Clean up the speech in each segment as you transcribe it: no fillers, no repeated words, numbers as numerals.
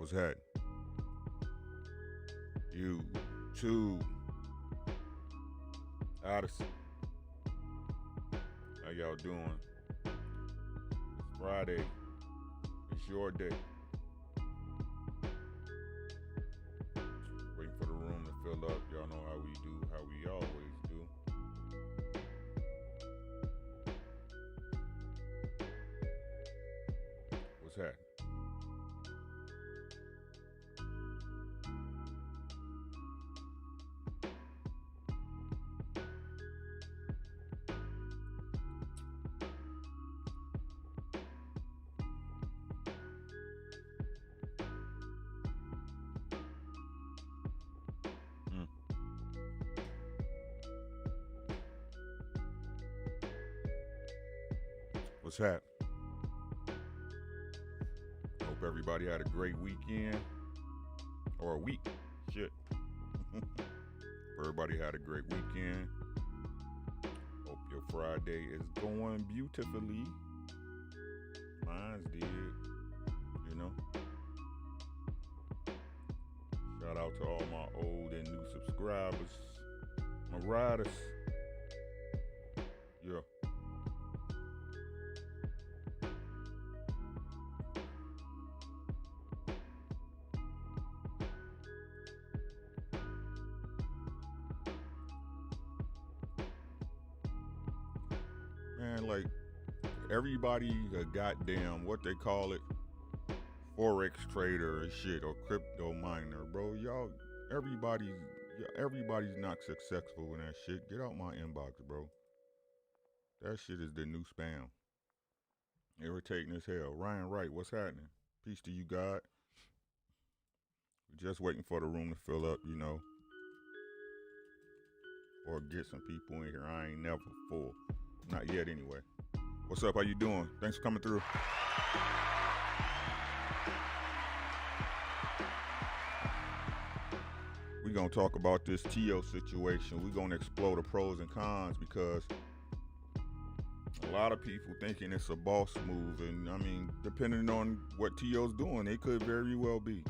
What's that? YouTube. Odyssey. How y'all doing? It's Friday. It's your day. Waiting for the room to fill up. Y'all know how we do, how we always do. What's happening? What's happening? Hope everybody had a great weekend. Or a week. Shit. Everybody had a great weekend. Hope your Friday is going beautifully. Mine's did. You know. Shout out to all my old and new subscribers. My riders. Yeah. Man, like, everybody a goddamn, what they call it, Forex trader and shit, or crypto miner, bro. Everybody's not successful in that shit. Get out my inbox, bro. That shit is the new spam. Irritating as hell. Ryan Wright, what's happening? Peace to you, God. We're just waiting for the room to fill up, you know. Or get some people in here. I ain't never full. Not yet, anyway. What's up? How you doing? Thanks for coming through. We're going to talk about this TO situation. We're going to explore the pros and cons because a lot of people thinking it's a boss move. And, I mean, depending on what TO's doing, it could very well be.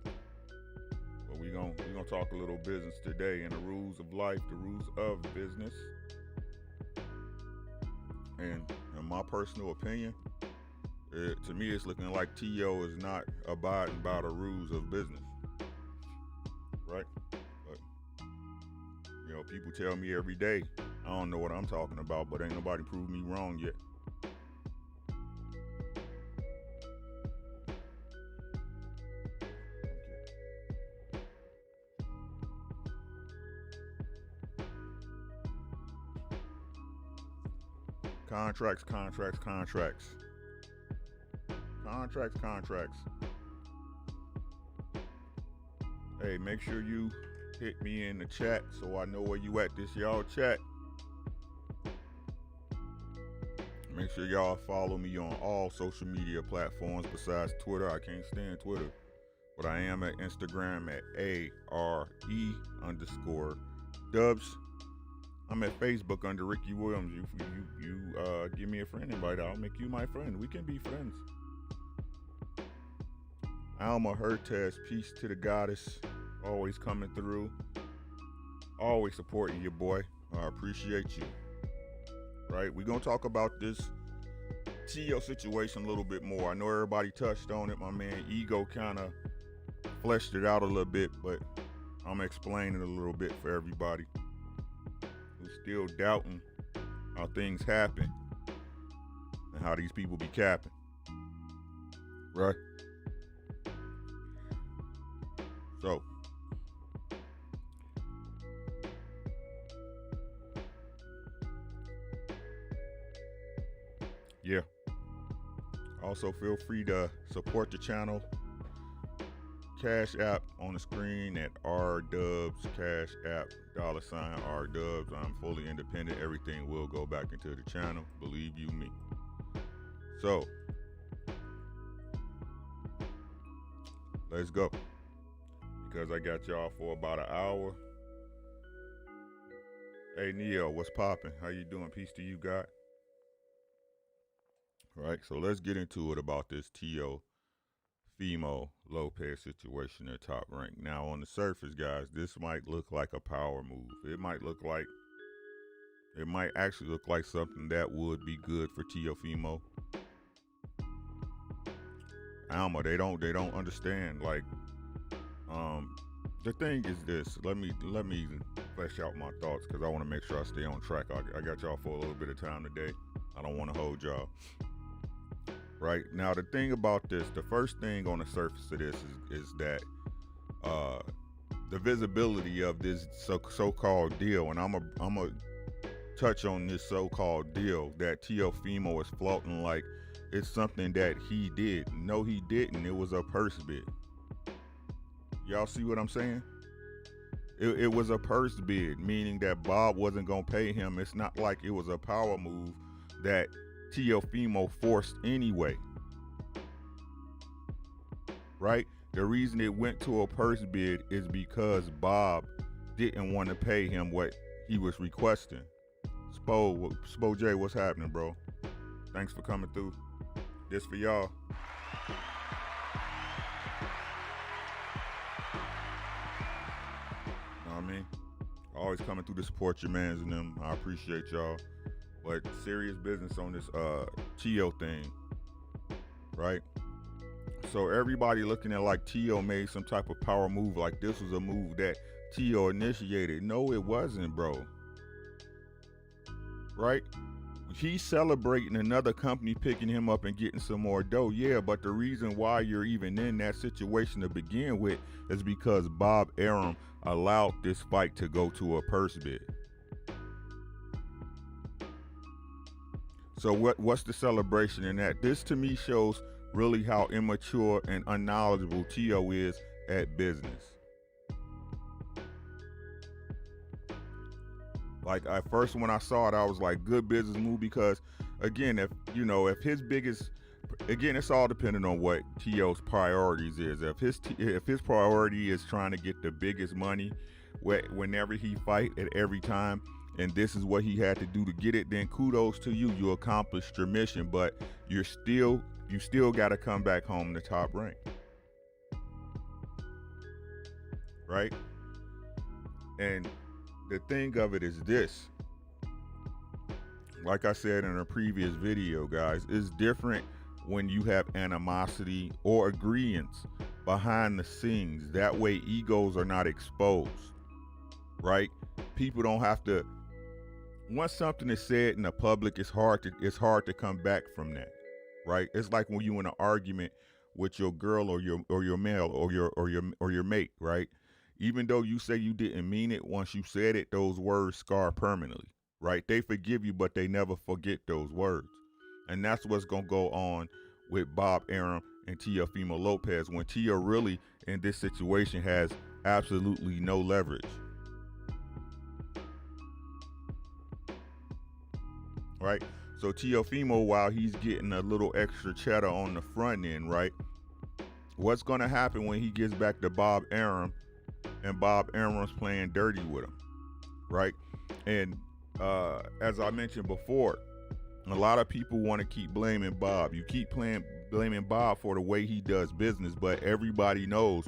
But we're going to talk a little business today and the rules of life, the rules of business. And in my personal opinion, to me, it's looking like TO is not abiding by the rules of business, right? But, you know, people tell me every day, I don't know what I'm talking about, but ain't nobody proved me wrong yet. Contracts. Hey, make sure you hit me in the chat so I know where you at. This y'all chat. Make sure y'all follow me on all social media platforms besides Twitter. I can't stand Twitter, but I am at Instagram at @ARE_dubs. I'm at Facebook under Ricky Williams. You give me a friend invite, I'll make you my friend. We can be friends. Alma Hertez, peace to the goddess. Always coming through. Always supporting you, boy. I appreciate you. Right? We're going to talk about this TO situation a little bit more. I know everybody touched on it. My man Ego kind of fleshed it out a little bit, but I'm explaining it a little bit for everybody who's still doubting how things happen and how these people be capping. Right? So, yeah. Also, feel free to support the channel. Cashapp on the screen at aredubbz. Cashapp $RDubz. I'm fully independent. Everything will go back into the channel. Believe you me. So, let's go. Because I got y'all for about an hour. Hey, Neo, what's poppin'? How you doing? Peace to you, God. All right, so let's get into it about this TO Fimo Lopez situation at Top Rank. Now, on the surface, guys, this might look like a power move. It might actually look like something that would be good for Teofimo. Alma, they don't understand. Like, the thing is this. Let me flesh out my thoughts because I want to make sure I stay on track. I got y'all for a little bit of time today. I don't want to hold y'all. Right now, the thing about this, the first thing on the surface of this is that the visibility of this so-called deal, and I'm a touch on this so-called deal that Teofimo is floating like it's something that he did. No, he didn't. It was a purse bid. Y'all see what I'm saying? It was a purse bid, meaning that Bob wasn't gonna pay him. It's not like it was a power move that Teofimo forced anyway. Right? The reason it went to a purse bid is because Bob didn't want to pay him what he was requesting. Spo J, what's happening, bro? Thanks for coming through. This for y'all. Know what I mean? Always coming through to support your mans and them. I appreciate y'all. But serious business on this Teo thing, right? So everybody looking at like Teo made some type of power move, like this was a move that Teo initiated. No, it wasn't, bro. Right? He's celebrating another company picking him up and getting some more dough. Yeah, but the reason why you're even in that situation to begin with is because Bob Arum allowed this fight to go to a purse bid. So what's the celebration in that? This to me shows really how immature and unknowledgeable Teo is at business. Like at first when I saw it, I was like, good business move, because again, if his biggest, again, it's all dependent on what Teo's priorities is. If his priority is trying to get the biggest money whenever he fight at every time, and this is what he had to do to get it, then kudos to you. You accomplished your mission, but you still got to come back home to Top Rank. Right? And the thing of it is this. Like I said in a previous video, guys, it's different when you have animosity or agreements behind the scenes. That way egos are not exposed. Right? People don't have to. Once something is said in the public, it's hard to come back from that, right? It's like when you in an argument with your girl or your male or your mate, right? Even though you say you didn't mean it, once you said it, those words scar permanently, right? They forgive you, but they never forget those words, and that's what's gonna go on with Bob Arum and Teofimo Lopez when Teo really in this situation has absolutely no leverage. Right? So Teofimo, while he's getting a little extra cheddar on the front end, right? What's going to happen when he gets back to Bob Arum and Bob Arum's playing dirty with him, right? And as I mentioned before, a lot of people want to keep blaming Bob. You keep blaming Bob for the way he does business, but everybody knows,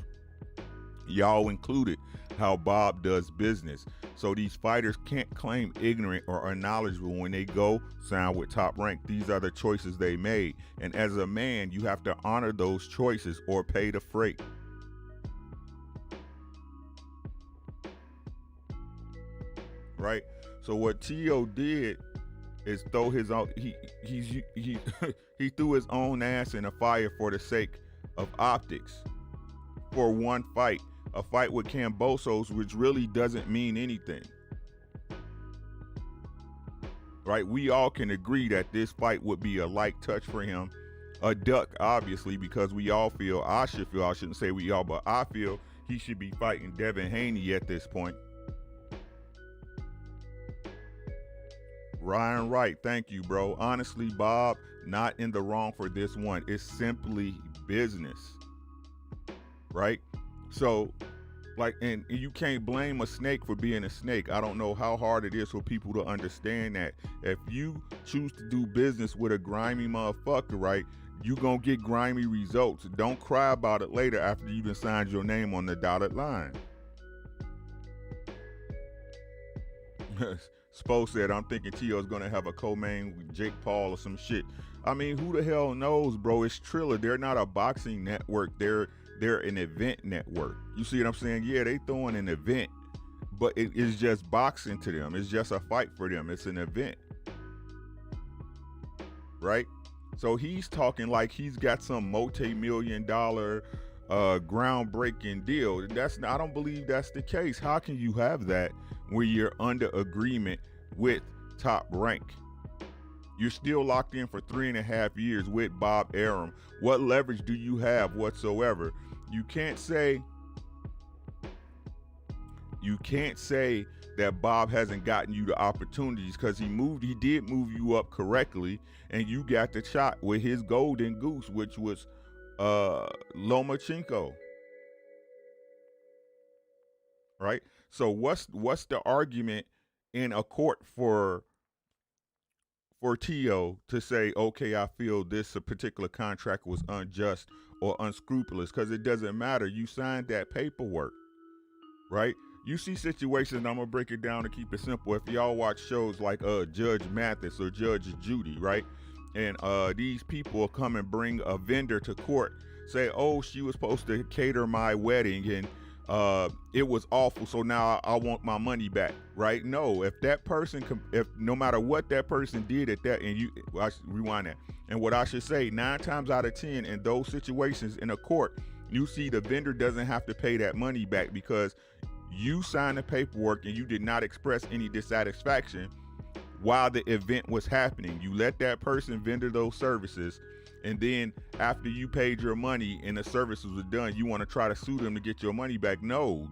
y'all included, how Bob does business. So these fighters can't claim ignorant or unknowledgeable when they go sign with Top Rank. These are the choices they made. And as a man, you have to honor those choices or pay the freight. Right? So what Teo did is throw his own, he threw his own ass in a fire for the sake of optics for one fight. A fight with Cambosos, which really doesn't mean anything. Right? We all can agree that this fight would be a light touch for him. A duck, obviously, because we all feel, I shouldn't say we all, but I feel he should be fighting Devin Haney at this point. Ryan Wright, thank you, bro. Honestly, Bob, not in the wrong for this one. It's simply business. Right? So Like, and you can't blame a snake for being a snake. I don't know how hard it is for people to understand that. If you choose to do business with a grimy motherfucker, right, you gonna get grimy results. Don't cry about it later after you done signed your name on the dotted line. Spo said, I'm thinking T.O.'s gonna have a co-main with Jake Paul or some shit. I mean, who the hell knows, bro? It's Triller. They're not a boxing network. They're an event network. You see what I'm saying? Yeah, they throwing an event, but it is just boxing to them. It's just a fight for them. It's an event, right? So he's talking like he's got some multi-million-dollar groundbreaking deal. I don't believe that's the case. How can you have that when you're under agreement with Top Rank? You're still locked in for 3.5 years with Bob Arum. What leverage do you have whatsoever? You can't say that Bob hasn't gotten you the opportunities, because he did move you up correctly, and you got the shot with his golden goose, which was Lomachenko. Right? So what's the argument in a court for T.O. to say, okay, I feel this particular contract was unjust or unscrupulous? Because it doesn't matter. You signed that paperwork, right? You see situations, and I'm going to break it down to keep it simple. If y'all watch shows like Judge Mathis or Judge Judy, right? And these people come and bring a vendor to court, say, oh, she was supposed to cater my wedding, and it was awful, so now I want my money back, right? No, if that person, if no matter what that person did at that, and I should rewind that, and what I should say, 9 times out of 10 in those situations in a court, you see the vendor doesn't have to pay that money back, because you signed the paperwork and you did not express any dissatisfaction while the event was happening. You let that person vendor those services, and then after you paid your money and the services were done, you want to try to sue them to get your money back. No,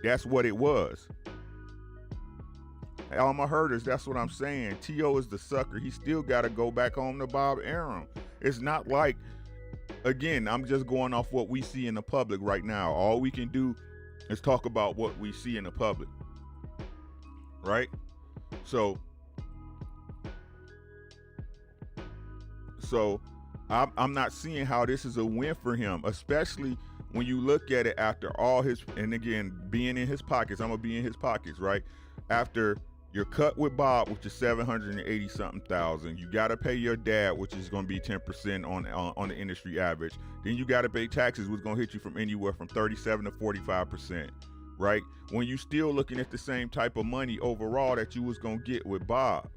that's what it was. All my herders, that's what I'm saying. T.O. is the sucker. He still got to go back home to Bob Arum. It's not like, again, I'm just going off what we see in the public right now. All we can do is talk about what we see in the public, right? So I'm not seeing how this is a win for him, especially when you look at it after all his, and again, being in his pockets, I'm gonna be in his pockets, right? After you're cut with Bob, which is $780 something thousand, you gotta pay your dad, which is gonna be 10% on the industry average. Then you gotta pay taxes, which is gonna hit you from anywhere from 37 to 45%, right? When you still looking at the same type of money overall that you was gonna get with Bob.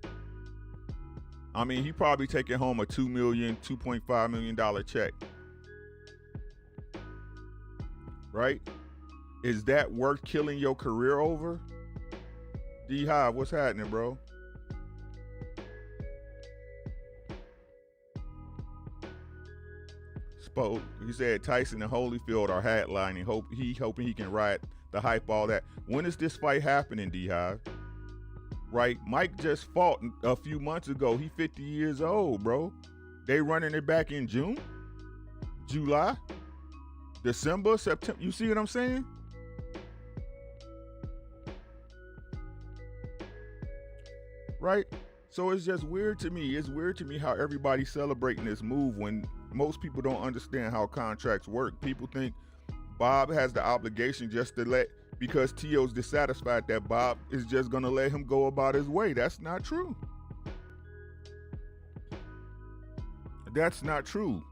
I mean, he probably taking home a $2.5 million check, right? Is that worth killing your career over? D-Hive, what's happening, bro? Spoke. He said Tyson and Holyfield are headlining. Hoping he can ride the hype, all that. When is this fight happening, D-Hive? Right? Mike just fought a few months ago. He 50 years old, bro. They running it back in June, July, December, September. You see what I'm saying? Right? So it's just weird to me. It's weird to me how everybody's celebrating this move when most people don't understand how contracts work. People think Bob has the obligation just to because T.O.'s dissatisfied, that Bob is just going to let him go about his way. That's not true. That's not true.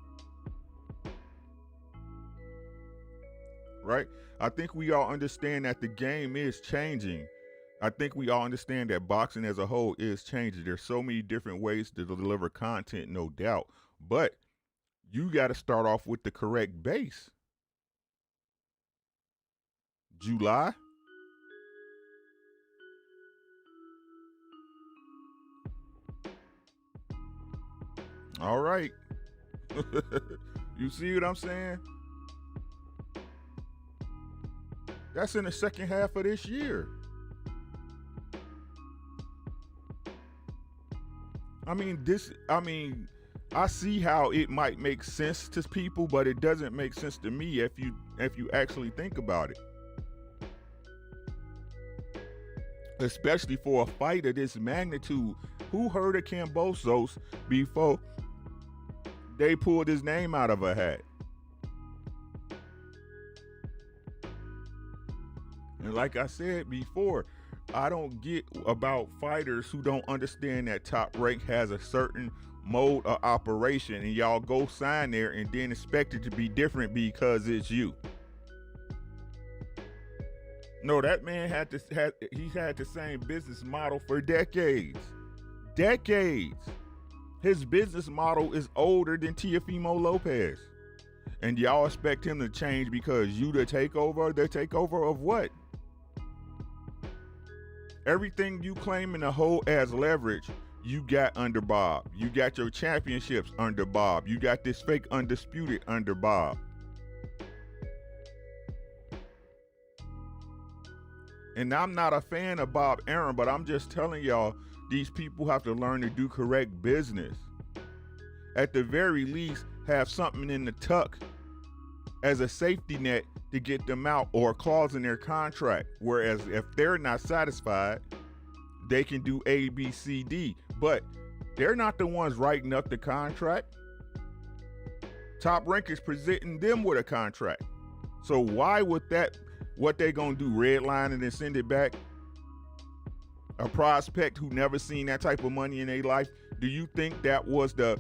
Right? I think we all understand that the game is changing. I think we all understand that boxing as a whole is changing. There's so many different ways to deliver content, no doubt. But you got to start off with the correct base. July? All right. You see what I'm saying? That's in the second half of this year. I see how it might make sense to people, but it doesn't make sense to me if you actually think about it. especially for a fight of this magnitude. Who heard of Kambosos before they pulled his name out of a hat? And like I said before, I don't get about fighters who don't understand that Top Rank has a certain mode of operation, and y'all go sign there and then expect it to be different because it's you. No, that man had the same business model for decades. His business model is older than Teofimo Lopez. And y'all expect him to change because you the takeover of what? Everything you claiming to hold as leverage, you got under Bob. You got your championships under Bob. You got this fake undisputed under Bob. And I'm not a fan of Bob Arum, but I'm just telling y'all, these people have to learn to do correct business. At the very least, have something in the tuck as a safety net to get them out, or a clause in their contract. Whereas if they're not satisfied, they can do A, B, C, D. But they're not the ones writing up the contract. Top Rank is presenting them with a contract. So why would that, what they gonna do, redline it and send it back? A prospect who never seen that type of money in their life, do you think that was the,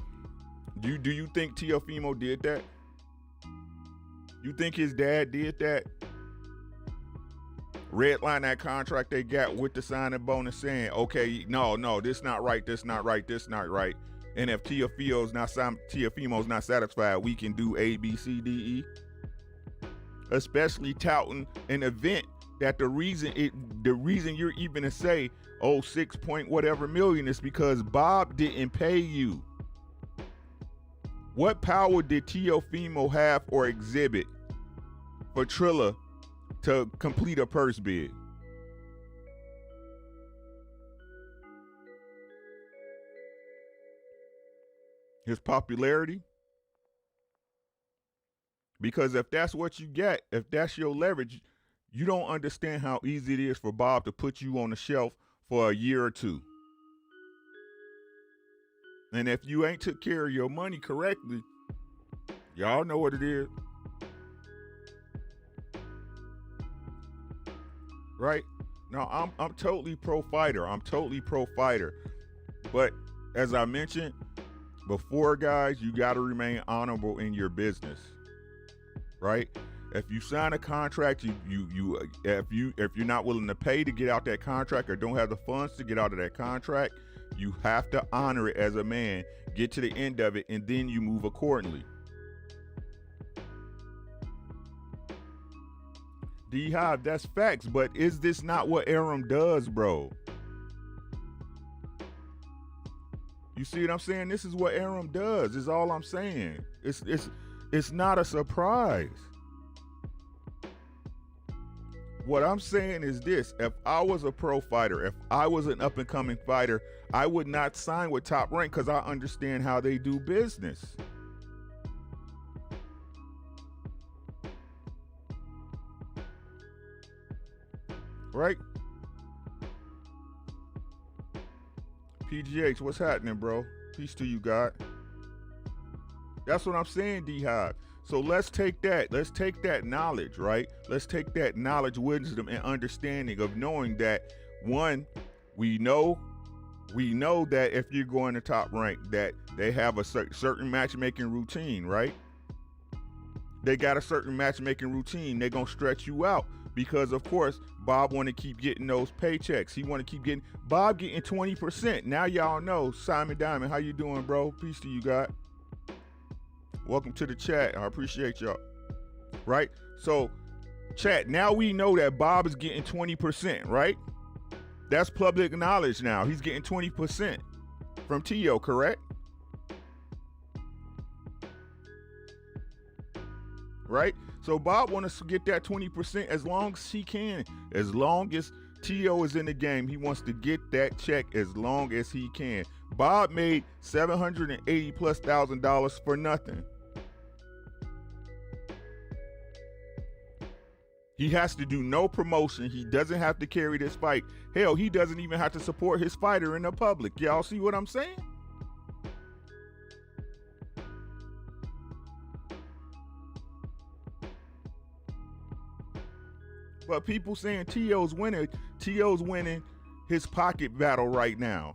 do you think Teofimo did that? You think his dad did that? Redline that contract they got with the signing bonus saying, okay, no, this not right, this not right, this not right. And if Teofimo's not satisfied, we can do A, B, C, D, E. Especially touting an event that the reason you're even to say, oh, 6 point whatever million is because Bob didn't pay you. What power did Teofimo have or exhibit for Triller to complete a purse bid? His popularity? Because if that's what you get, if that's your leverage, you don't understand how easy it is for Bob to put you on the shelf for a year or two. And if you ain't took care of your money correctly, y'all know what it is. Right? Now, I'm totally pro fighter. I'm totally pro fighter. But as I mentioned before, guys, you got to remain honorable in your business. Right? If you sign a contract, if you're not willing to pay to get out that contract or don't have the funds to get out of that contract, you have to honor it as a man, get to the end of it, and then you move accordingly. D-Hive, that's facts, but is this not what Arum does, bro? You see what I'm saying? This is what Arum does, is all I'm saying. It's not a surprise. What I'm saying is this: if I was a pro fighter, if I was an up-and-coming fighter, I would not sign with Top Rank because I understand how they do business. Right? PGH, what's happening, bro? Peace to you, God. That's what I'm saying, D-Hive. So let's take that knowledge, right? Let's take that knowledge, wisdom, and understanding of knowing that, one, we know that if you're going to Top Rank, that they have a certain matchmaking routine, right? They got a certain matchmaking routine. They're going to stretch you out because, of course, Bob want to keep getting those paychecks. He want to keep getting, Bob getting 20%. Now y'all know. Simon Diamond, how you doing, bro? Peace to you, God. Welcome to the chat. I appreciate y'all. Right? So, chat, now we know that Bob is getting 20%, right? That's public knowledge now. He's getting 20% from Tio, correct? Right? So Bob wants to get that 20% as long as he can. As long as Tio is in the game, he wants to get that check as long as he can. Bob made $780,000+ for nothing. He has to do no promotion. He doesn't have to carry this fight. Hell, he doesn't even have to support his fighter in the public. Y'all see what I'm saying? But people saying T.O.'s winning. T.O.'s winning his pocket battle right now.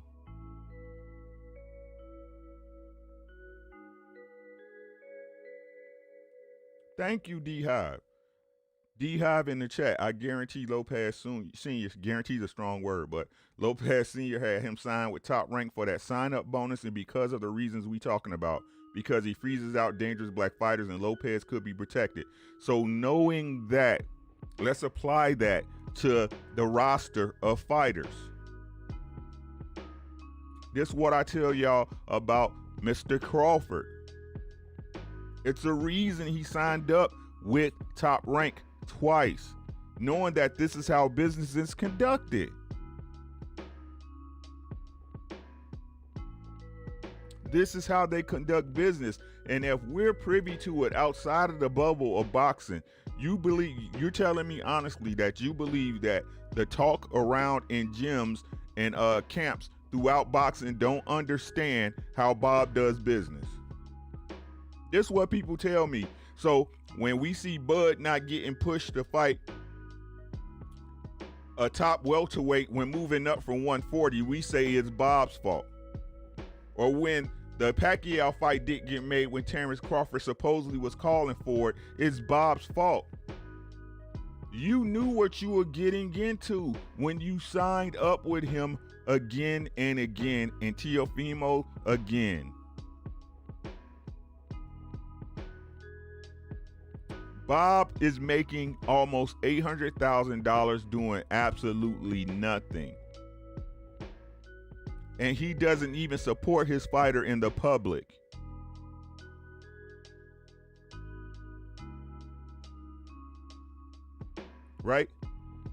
Thank you, D-Hive. D-Hive in the chat. I guarantee Lopez Senior, guarantee is a strong word, but Lopez Senior had him sign with Top Rank for that sign-up bonus, and because of the reasons we talking about, because he freezes out dangerous black fighters and Lopez could be protected. So knowing that, let's apply that to the roster of fighters. This is what I tell y'all about Mr. Crawford. It's a reason he signed up with Top Rank twice, knowing that this is how business is conducted. This is how they conduct business. And if we're privy to it outside of the bubble of boxing, you're telling me honestly that you believe that the talk around in gyms and camps throughout boxing don't understand how Bob does business. This is what people tell me. So when we see Bud not getting pushed to fight a top welterweight when moving up from 140, we say it's Bob's fault. Or when the Pacquiao fight didn't get made when Terrence Crawford supposedly was calling for it, it's Bob's fault. You knew what you were getting into when you signed up with him again and again, and Teofimo again. Bob is making almost $800,000 doing absolutely nothing. And he doesn't even support his fighter in the public. Right?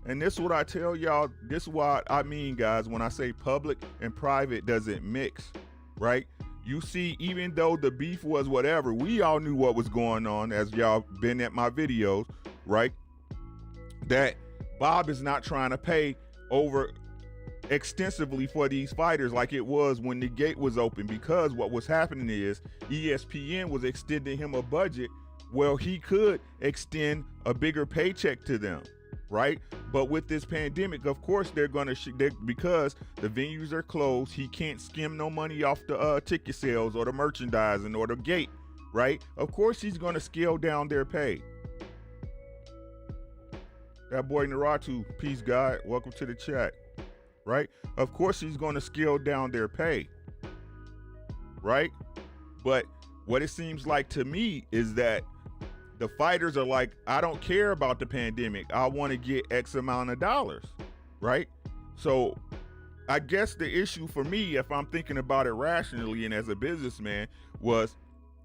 And this is what I tell y'all. This is what I mean, guys, when I say public and private doesn't mix. Right? You see, even though the beef was whatever, we all knew what was going on as y'all been at my videos, right? That Bob is not trying to pay over extensively for these fighters like it was when the gate was open, because what was happening is ESPN was extending him a budget where he could extend a bigger paycheck to them, right? But with this pandemic, of course, they're going to, because the venues are closed, he can't skim no money off the ticket sales or the merchandising or the gate, right? Of course, he's going to scale down their pay. That boy Naratu, peace, God, welcome to the chat, right? Of course, he's going to scale down their pay, right? But what it seems like to me is that the fighters are like, I don't care about the pandemic. I want to get X amount of dollars, right? So I guess the issue for me, if I'm thinking about it rationally and as a businessman, was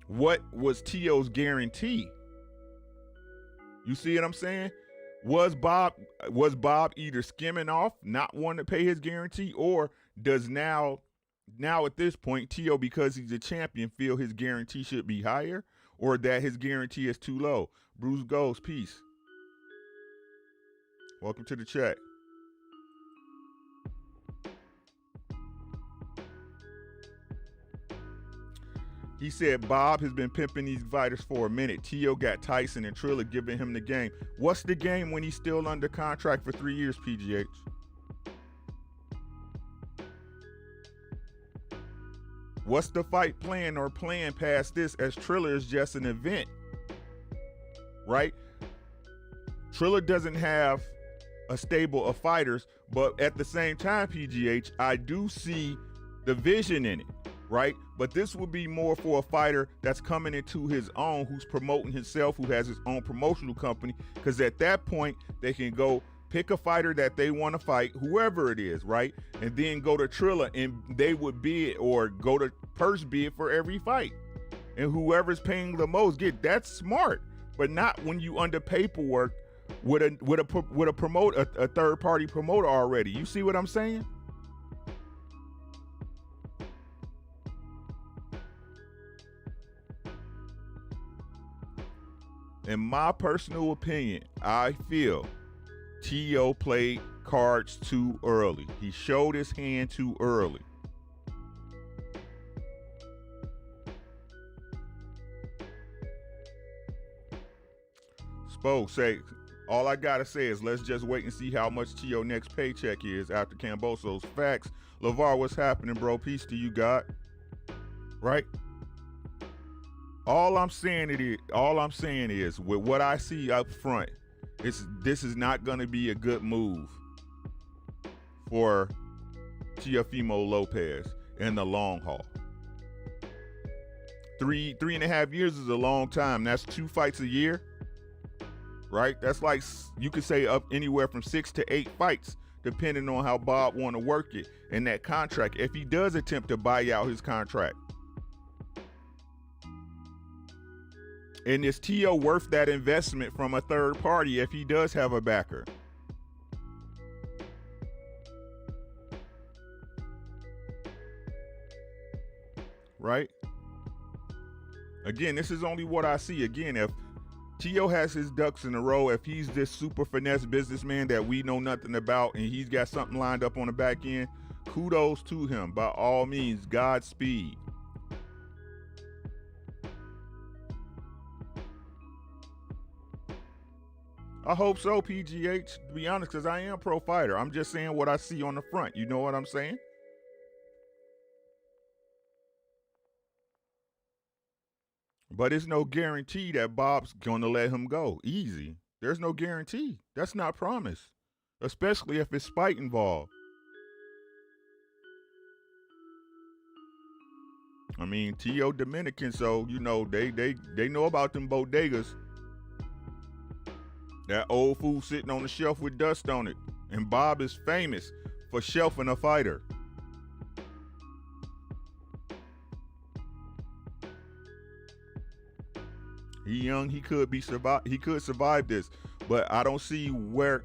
what was T.O.'s guarantee? You see what I'm saying? Was Bob either skimming off, not wanting to pay his guarantee, or does now at this point, T.O., because he's a champion, feel his guarantee should be higher, or that his guarantee is too low? Bruce Goes, peace. Welcome to the chat. He said Bob has been pimping these fighters for a minute. T.O. got Tyson and Triller giving him the game. What's the game when he's still under contract for 3 years, PGH? What's the fight plan or plan past this, as Triller is just an event, right? Triller doesn't have a stable of fighters, but at the same time, PGH, I do see the vision in it, right? But this would be more for a fighter that's coming into his own, who's promoting himself, who has his own promotional company, because at that point, they can go pick a fighter that they want to fight, whoever it is, right? And then go to Triller and they would bid, or go to purse bid for every fight. And whoever's paying the most get. That's smart, but not when you under paperwork with a third party promoter already. You see what I'm saying? in my personal opinion, I feel T.O. played cards too early. He showed his hand too early. Spo say, all I gotta say is let's just wait and see how much T.O. next paycheck is after Camboso's. Facts. LeVar, what's happening, bro? Peace to you, God. Right? All I'm saying is with what I see up front, this is not gonna be a good move for Teofimo Lopez in the long haul. 3.5 years is a long time. That's 2 fights a year. Right? That's like, you could say up anywhere from 6 to 8 fights, depending on how Bob want to work it in that contract, if he does attempt to buy out his contract. And is T.O. worth that investment from a third party if he does have a backer? Right? Again, this is only what I see. Again, if T.O. has his ducks in a row, if he's this super finesse businessman that we know nothing about and he's got something lined up on the back end, kudos to him. By all means, Godspeed. I hope so, PGH, to be honest, because I am pro fighter. I'm just saying what I see on the front. You know what I'm saying? But it's no guarantee that Bob's going to let him go. Easy. There's no guarantee. That's not promised. Especially if it's spite involved. I mean, T.O. Dominican, so, you know, they know about them bodegas. That old food sitting on the shelf with dust on it. And Bob is famous for shelfing a fighter. He young, he could survive this, but I don't see where.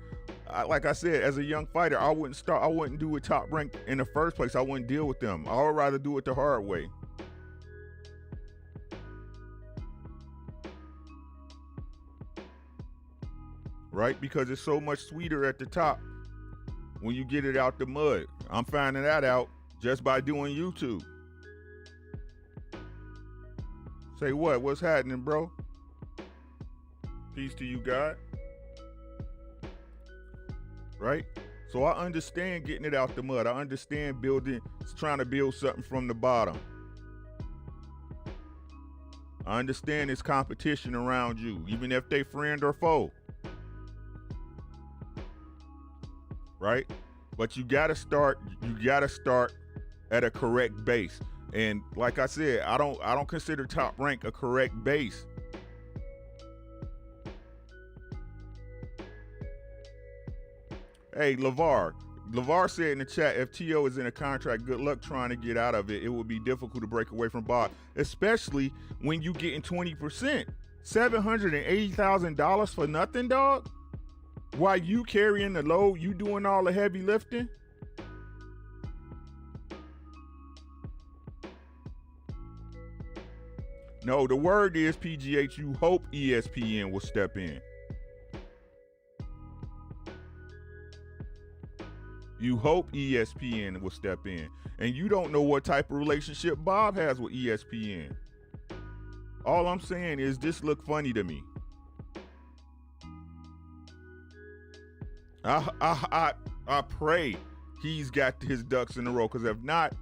Like I said, as a young fighter, I wouldn't do a top rank in the first place. I wouldn't deal with them. I would rather do it the hard way. Right? Because it's so much sweeter at the top when you get it out the mud. I'm finding that out just by doing YouTube. Say what? What's happening, bro? Peace to you, God. Right? So I understand getting it out the mud. I understand trying to build something from the bottom. I understand it's competition around you, even if they friend or foe. Right? But you gotta start at a correct base. And like I said, I don't consider top rank a correct base. Hey, LeVar said in the chat, if T.O. is in a contract, good luck trying to get out of it. It would be difficult to break away from Bob, especially when you getting 20%. $780,000 for nothing, dog? While you carrying the load, you doing all the heavy lifting? No, the word is, PGH, you hope ESPN will step in. You hope ESPN will step in. And you don't know what type of relationship Bob has with ESPN. All I'm saying is this look funny to me. I pray he's got his ducks in a row, because if not,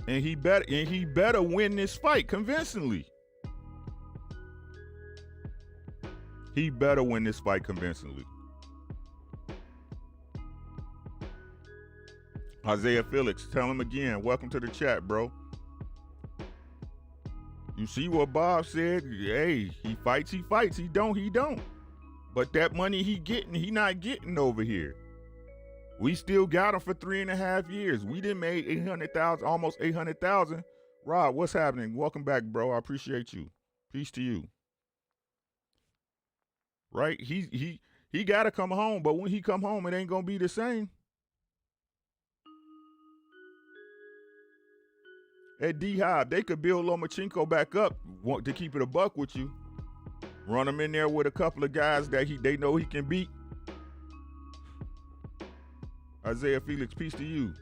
and he better win this fight convincingly. He better win this fight convincingly. Isaiah Felix, tell him again. Welcome to the chat, bro. You see what Bob said? Hey, he fights, he fights. He don't. But that money he not getting over here. We still got him for 3.5 years. We done made 800,000, almost 800,000. Rob, what's happening? Welcome back, bro. I appreciate you. Peace to you. Right? He got to come home, but when he come home, it ain't gonna be the same. at D-Hive, they could build Lomachenko back up to keep it a buck with you. Run him in there with a couple of guys that they know he can beat. Isaiah Felix, peace to you.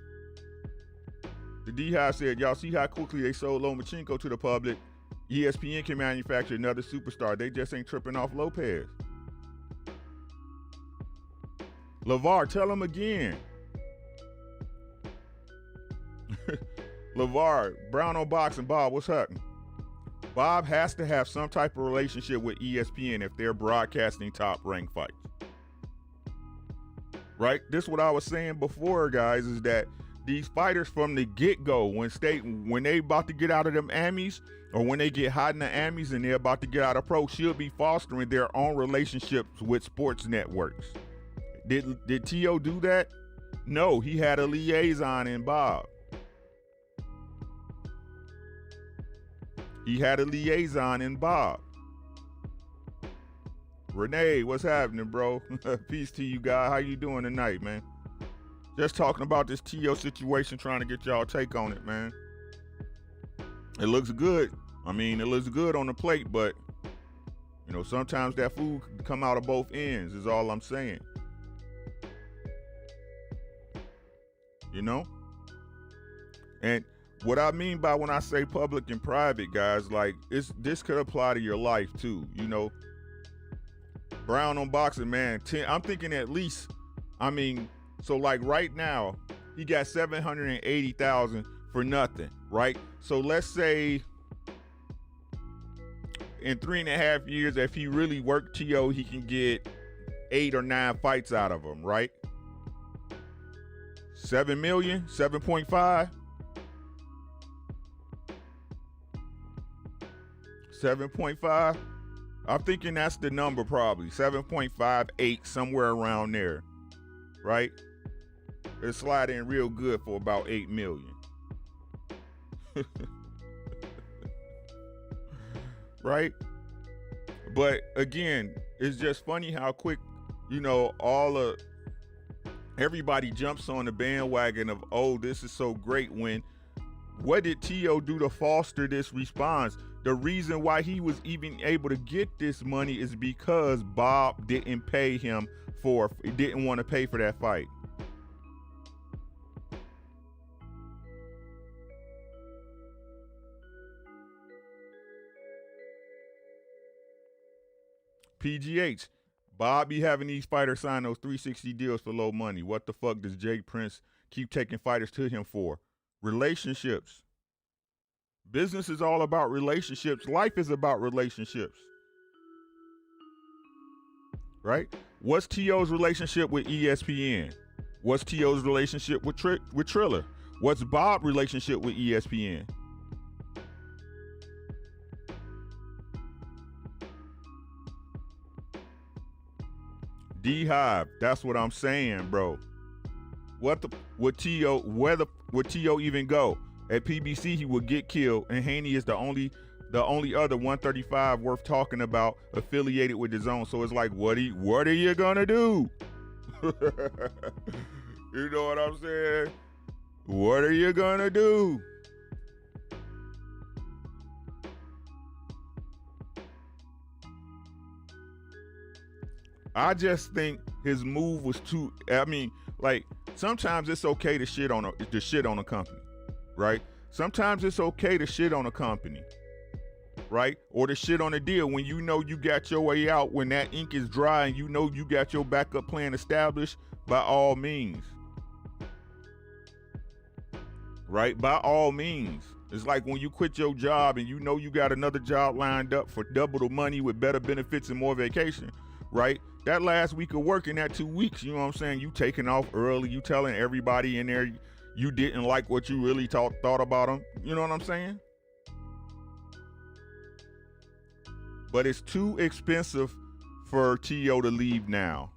The D-Hive said, y'all see how quickly they sold Lomachenko to the public? ESPN can manufacture another superstar. They just ain't tripping off Lopez. LeVar, tell him again. LeVar, Brown on Boxing, Bob, what's happening? Bob has to have some type of relationship with ESPN if they're broadcasting top-ranked fights. Right? This is what I was saying before, guys, is that these fighters from the get-go, when they about to get out of them Amis, or when they get hot in the Amis and they're about to get out of pro, should be fostering their own relationships with sports networks. Did T.O. do that? No, he had a liaison in Bob. He had a liaison in Bob. Renee, what's happening, bro? Peace to you, guys. How you doing tonight, man? Just talking about this T.O. situation, trying to get y'all take on it, man. It looks good. I mean, it looks good on the plate, but, you know, sometimes that food can come out of both ends, is all I'm saying. You know? And what I mean by when I say public and private, guys, like, this could apply to your life, too, you know? Brown on Boxing, man, I'm thinking at least, I mean, so like right now, he got $780,000 for nothing, right? So let's say in 3.5 years, if he really worked T.O., he can get 8 or 9 fights out of him, right? 7 million, 7.5. 7.5. I'm thinking that's the number, probably 7.58, somewhere around there, right? It'll slide in real good for about 8 million. Right? But again, it's just funny how quick, you know, everybody jumps on the bandwagon of, oh, this is so great, when what did T.O. do to foster this response? The reason why he was even able to get this money is because Bob didn't pay him didn't want to pay for that fight. PGH, Bob be having these fighters sign those 360 deals for low money. What the fuck does Jake Prince keep taking fighters to him for? Relationships. Business is all about relationships. Life is about relationships. Right? What's T.O.'s relationship with ESPN? What's T.O.'s relationship with Triller? What's Bob's relationship with ESPN? D-Hive, that's what I'm saying, bro. Would T.O. even go? At PBC, he would get killed, and Haney is the only other 135 worth talking about affiliated with the zone. So it's like, what are you gonna do? You know what I'm saying? What are you gonna do? I just think his move was too. I mean, like, sometimes it's okay to shit on a company, right? Sometimes it's okay to shit on a company, right? Or to shit on a deal when you know you got your way out, when that ink is dry and you know you got your backup plan established. By all means, right? By all means. It's like when you quit your job and you know you got another job lined up for double the money with better benefits and more vacation, right? That last week of work in that 2 weeks, you know what I'm saying? You taking off early, you telling everybody in there you didn't like what you really thought about them. You know what I'm saying? But it's too expensive for T.O. to leave now.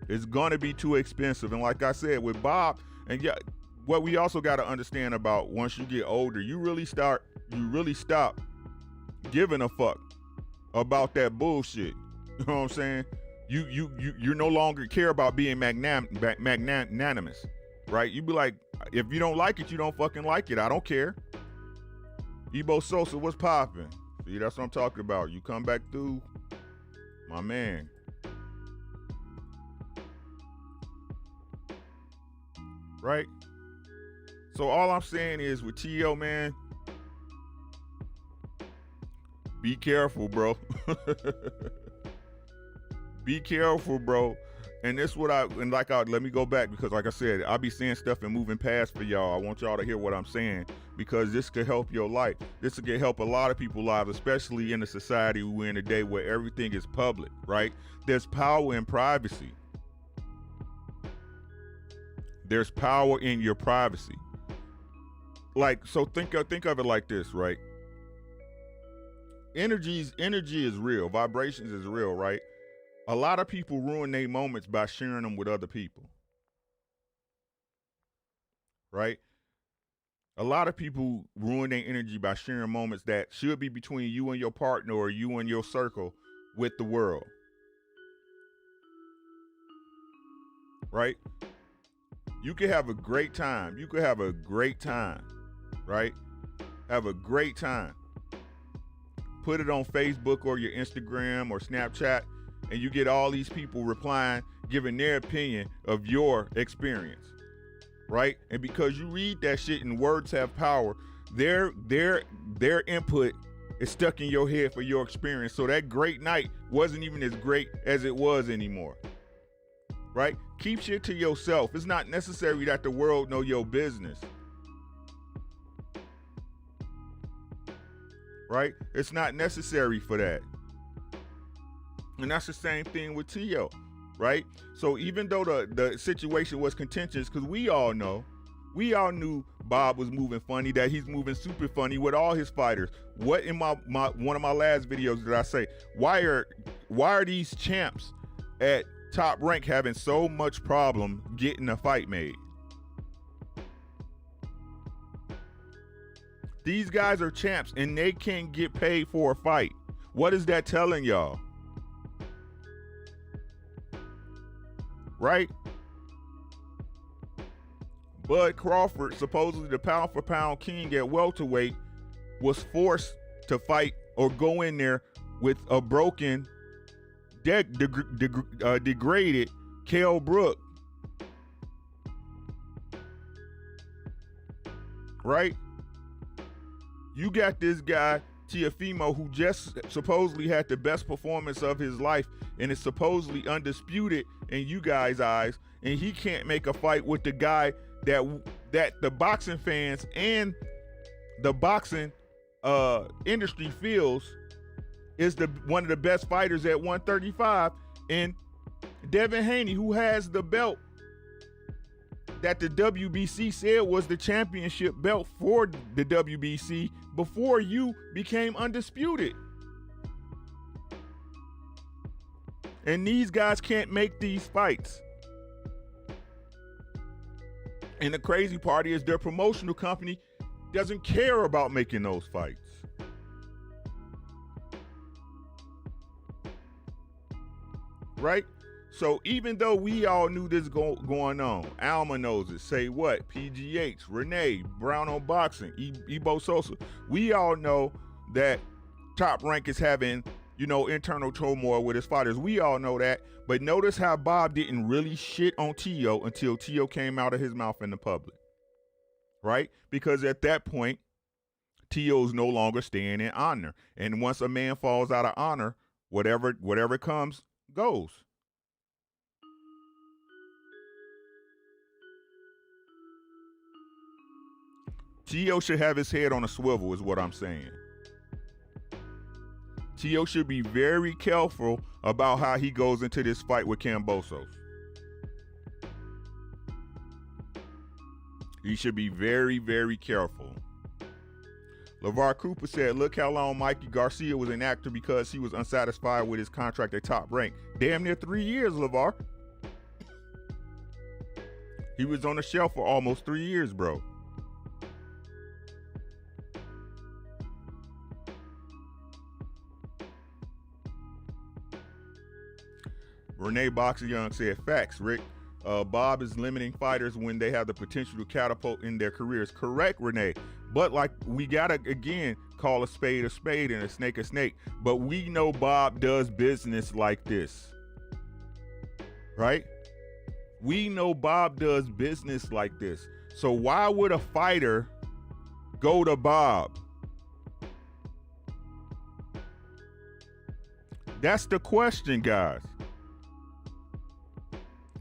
It's gonna be too expensive. And like I said, with Bob, and yeah, what we also got to understand about once you get older, you really stop giving a fuck about that bullshit. You know what I'm saying? You no longer care about being magnanimous, right? You be like, If you don't like it, you don't fucking like it. I don't care. Ebo Sosa, what's popping? See, that's what I'm talking about. You come back through, my man. Right? So all I'm saying is with T.O., man, be careful, bro. Be careful, bro. And this what let me go back, because like I said, I'll be saying stuff and moving past for y'all. I want y'all to hear what I'm saying, because this could help your life. This could help a lot of people's lives, especially in the society we're in today where everything is public, right? There's power in privacy. There's power in your privacy. Like, so think of it like this, right? Energy is real. Vibrations is real, right? A lot of people ruin their moments by sharing them with other people, right? A lot of people ruin their energy by sharing moments that should be between you and your partner or you and your circle with the world, right? You could have a great time. You could have a great time, right? Have a great time. Put it on Facebook or your Instagram or Snapchat, and you get all these people replying, giving their opinion of your experience, right? And because you read that shit and words have power, their input is stuck in your head for your experience. So that great night wasn't even as great as it was anymore, right? Keep shit to yourself. It's not necessary that the world know your business, right? It's not necessary for that. And that's the same thing with T.O., right? So even though the situation was contentious, because we all knew Bob was moving funny, that he's moving super funny with all his fighters. What in my one of my last videos did I say? Why are these champs at Top Rank having so much problem getting a fight made? These guys are champs and they can't get paid for a fight. What is that telling y'all? Right? Bud Crawford, supposedly the pound for pound king at welterweight, was forced to fight or go in there with a broken, degraded Kell Brook. Right? You got this guy, Teofimo, who just supposedly had the best performance of his life and is supposedly undisputed in you guys' eyes, and he can't make a fight with the guy that the boxing fans and the boxing industry feels is one of the best fighters at 135, and Devin Haney, who has the belt that the WBC said was the championship belt for the WBC before you became undisputed. And these guys can't make these fights. And the crazy part is their promotional company doesn't care about making those fights. Right? So even though we all knew this going on, Alma knows it, Say What, PGH, Renee, Brown on Boxing, Ebo Sosa, we all know that Top Rank is having, internal turmoil with his fighters. We all know that. But notice how Bob didn't really shit on T.O. until T.O. came out of his mouth in the public. Right? Because at that point, T.O.'s no longer staying in honor. And once a man falls out of honor, whatever comes, goes. T.O. should have his head on a swivel is what I'm saying. T.O. should be very careful about how he goes into this fight with Kambosos. He should be very, very careful. LeVar Cooper said, look how long Mikey Garcia was an actor because he was unsatisfied with his contract at Top Rank. Damn near 3 years, LeVar. He was on the shelf for almost 3 years, bro. Renee Boxer Young said, facts, Rick. Bob is limiting fighters when they have the potential to catapult in their careers. Correct, Renee. But like, we gotta again call a spade and a snake a snake. But we know Bob does business like this, right? We know Bob does business like this. So why would a fighter go to Bob? That's the question, guys.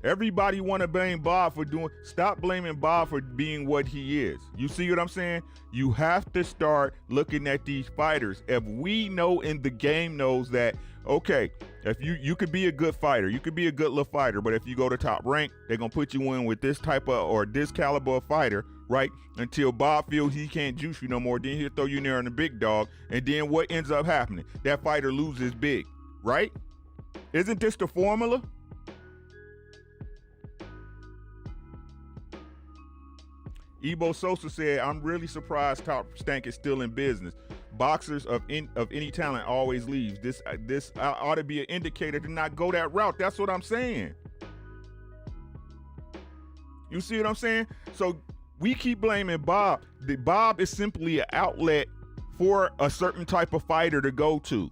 Everybody want to blame Bob for doing, stop blaming Bob for being what he is. You see what I'm saying? You have to start looking at these fighters. If we know in the game knows that, okay, if you could be a good fighter, you could be a good little fighter, but if you go to top rank, they're going to put you in with this type of, or this caliber of fighter, right? Until Bob feels he can't juice you no more, then he'll throw you in there on the big dog. And then what ends up happening? That fighter loses big, right? Isn't this the formula? Ebo Sosa said, I'm really surprised Top Stank is still in business. Boxers of any talent always leaves. This ought to be an indicator to not go that route. That's what I'm saying. You see what I'm saying? So we keep blaming Bob. Bob is simply an outlet for a certain type of fighter to go to.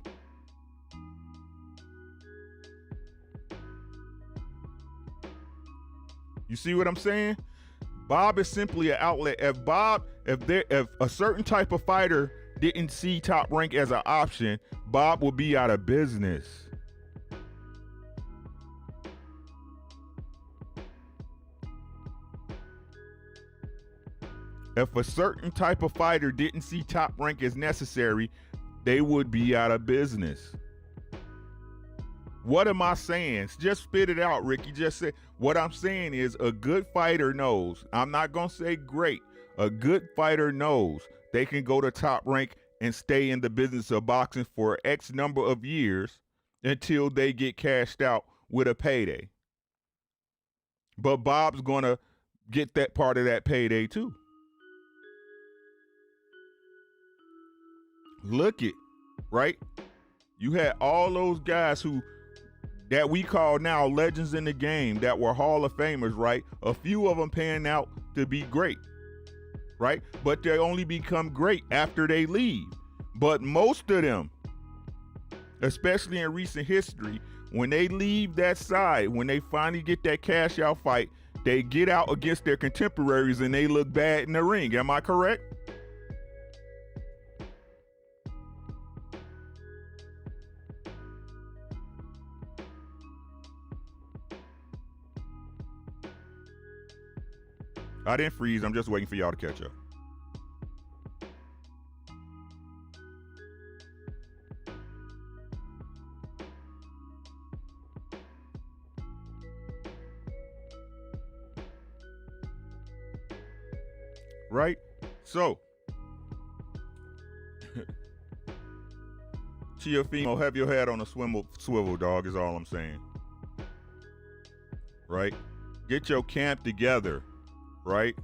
You see what I'm saying? Bob is simply an outlet. If a certain type of fighter didn't see Top Rank as an option, Bob would be out of business. If a certain type of fighter didn't see Top Rank as necessary, they would be out of business. What am I saying? Just spit it out, Ricky. Just say, what I'm saying is a good fighter knows, I'm not going to say great, a good fighter knows they can go to Top Rank and stay in the business of boxing for X number of years until they get cashed out with a payday. But Bob's going to get that part of that payday too. Look it, right? You had all those guys that we call now legends in the game that were Hall of Famers, right? A few of them panning out to be great, right? But they only become great after they leave. But most of them, especially in recent history, when they leave that side, when they finally get that cash out fight, they get out against their contemporaries and they look bad in the ring. Am I correct? I didn't freeze. I'm just waiting for y'all to catch up. Right? So, Chiafimo, have your head on a swivel, dog, is all I'm saying. Right? Get your camp together. Right?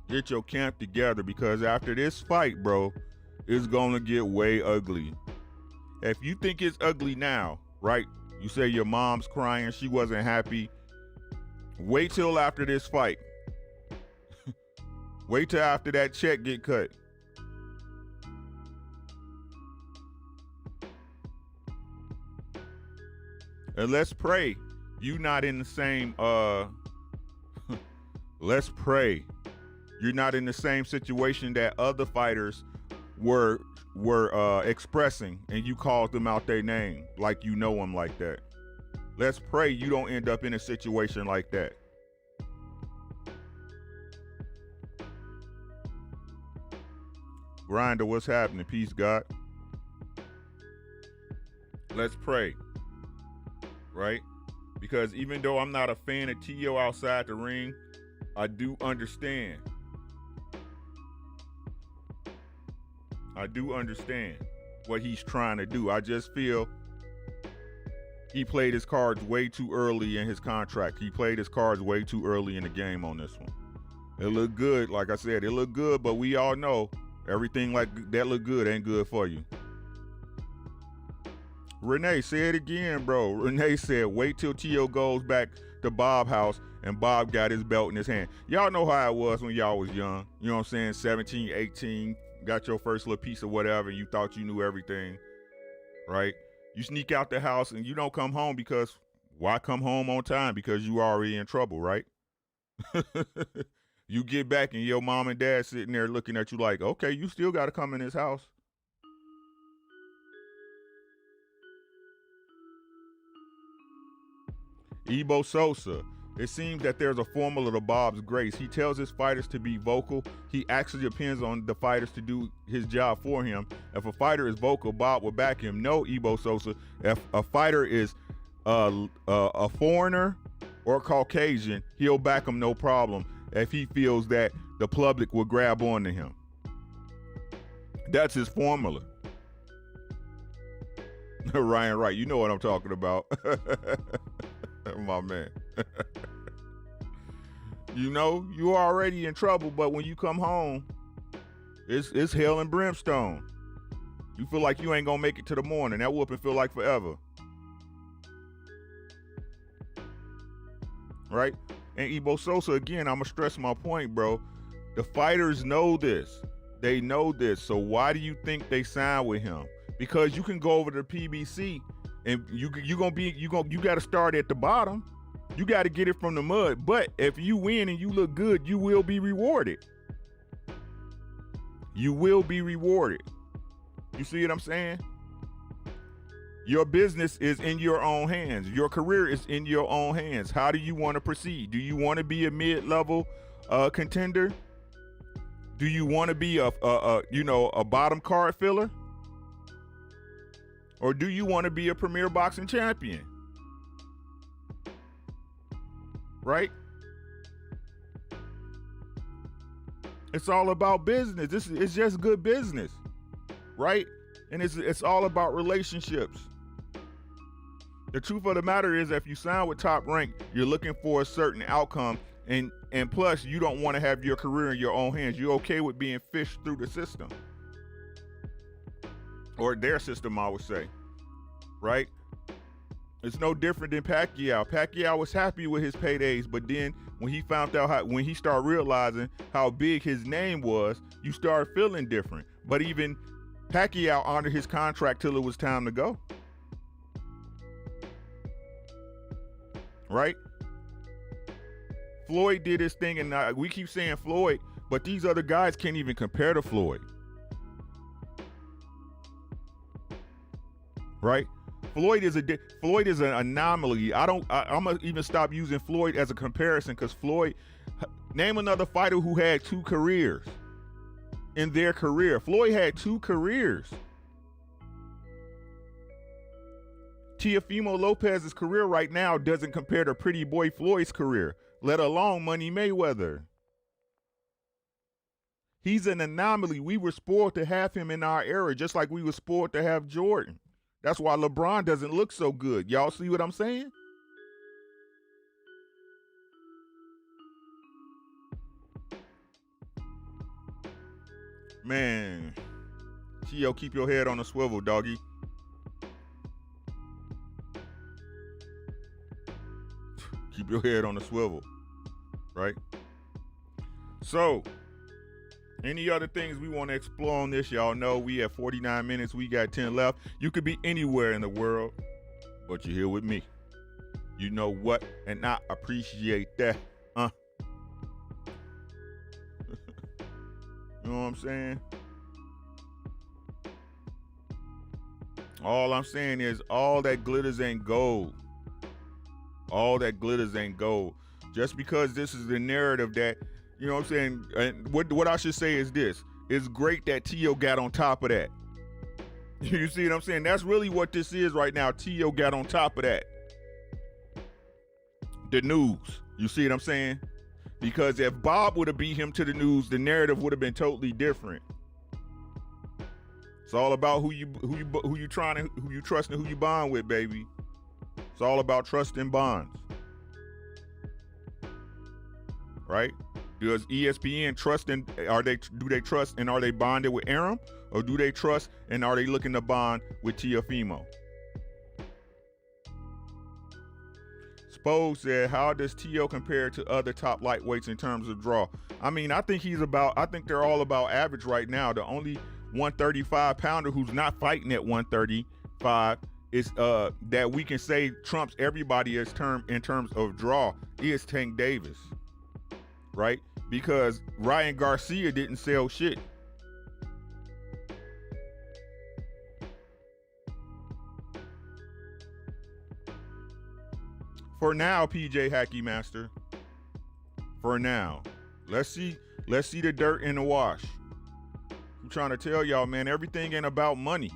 Get your camp together, because after this fight, bro, it's gonna get way ugly. If you think it's ugly now, right? You say your mom's crying, she wasn't happy. Wait till after this fight. Wait till after that check get cut. And let's pray you not in the same let's pray you're not in the same situation that other fighters were expressing, and you called them out their name like you know them like that. Let's pray you don't end up in a situation like that. Grinder, what's happening? Peace, God. Let's pray, right? Because even though I'm not a fan of T.O. outside the ring, I do understand. I do understand what he's trying to do. I just feel he played his cards way too early in his contract. He played his cards way too early in the game on this one. It looked good. Like I said, it looked good, but we all know everything like that look good ain't good for you. Renee, say it again, bro. Renee said, wait till T.O. goes back to Bob's house and Bob got his belt in his hand. Y'all know how it was when y'all was young. You know what I'm saying? 17, 18, got your first little piece of whatever, and you thought you knew everything, right? You sneak out the house and you don't come home because why come home on time? Because you already in trouble, right? You get back and your mom and dad sitting there looking at you like, okay, you still got to come in this house. Ebo Sosa. It seems that there's a formula to Bob's grace. He tells his fighters to be vocal. He actually depends on the fighters to do his job for him. If a fighter is vocal, Bob will back him. No, Ebo Sosa. If a fighter is a foreigner or Caucasian, he'll back him no problem if he feels that the public will grab on to him. That's his formula. Ryan Wright, you know what I'm talking about. My man. You know, you're already in trouble, but when you come home, it's hell and brimstone. You feel like you ain't gonna make it to the morning. That whooping feel like forever. Right? And Ebo Sosa, again, I'm gonna stress my point, bro. The fighters know this. They know this. So why do you think they signed with him? Because you can go over to PBC and you got to start at the bottom. You got to get it from the mud. But if you win and you look good, you will be rewarded. You will be rewarded. You see what I'm saying? Your business is in your own hands. Your career is in your own hands. How do you want to proceed? Do you want to be a mid-level contender? Do you want to be a bottom card filler? Or do you want to be a premier boxing champion? Right? It's all about business. It's just good business. Right? And it's all about relationships. The truth of the matter is, if you sign with Top Rank, you're looking for a certain outcome, and plus you don't want to have your career in your own hands. You're okay with being fished through the system. Or their system, I would say, right? It's no different than Pacquiao. Pacquiao was happy with his paydays, but then when he found out when he started realizing how big his name was, you start feeling different. But even Pacquiao honored his contract till it was time to go. Right? Floyd did his thing, and we keep saying Floyd, but these other guys can't even compare to Floyd. Right? Floyd is an anomaly. I'm gonna even stop using Floyd as a comparison, because Floyd, name another fighter who had two careers in their career. Floyd had two careers. Teofimo Lopez's career right now doesn't compare to Pretty Boy Floyd's career, let alone Money Mayweather. He's an anomaly. We were spoiled to have him in our era, just like we were spoiled to have Jordan. That's why LeBron doesn't look so good. Y'all see what I'm saying? Man, T.O., keep your head on a swivel, doggy. Keep your head on a swivel, right? So, any other things we want to explore on this? Y'all know we have 49 minutes. We got 10 left. You could be anywhere in the world, but you're here with me. You know what? And I appreciate that. You know what I'm saying? All I'm saying is all that glitters ain't gold. All that glitters ain't gold. Just because this is the narrative that, you know what I'm saying? And what I should say is this. It's great that T.O. got on top of that. You see what I'm saying? That's really what this is right now. T.O. got on top of that. The news. You see what I'm saying? Because if Bob would have beat him to the news, the narrative would have been totally different. It's all about who you trusting, who you bond with, baby. It's all about trust and bonds. Right? Does ESPN trust and do they trust and are they bonded with Aram, or do they trust and are they looking to bond with Teofimo? Foe said, how does T.O. compare to other top lightweights in terms of draw? I mean, I think they're all about average right now. The only 135 pounder who's not fighting at 135 is that we can say trumps everybody in terms of draw is Tank Davis, right? Because Ryan Garcia didn't sell shit. For now, PJ Hacky Master. For now. Let's see the dirt in the wash. I'm trying to tell y'all, man, everything ain't about money.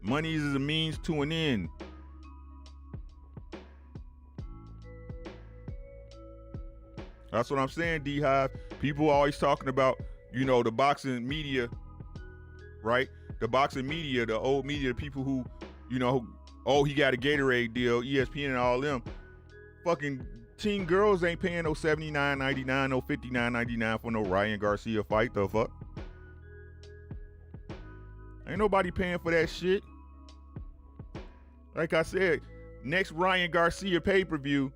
Money is a means to an end. That's what I'm saying, D-Hive. People always talking about, the boxing media, right? The boxing media, the old media, the people who, oh, he got a Gatorade deal, ESPN and all them. Fucking teen girls ain't paying no $79.99, no $59.99 for no Ryan Garcia fight. The fuck? Ain't nobody paying for that shit. Like I said, next Ryan Garcia pay-per-view,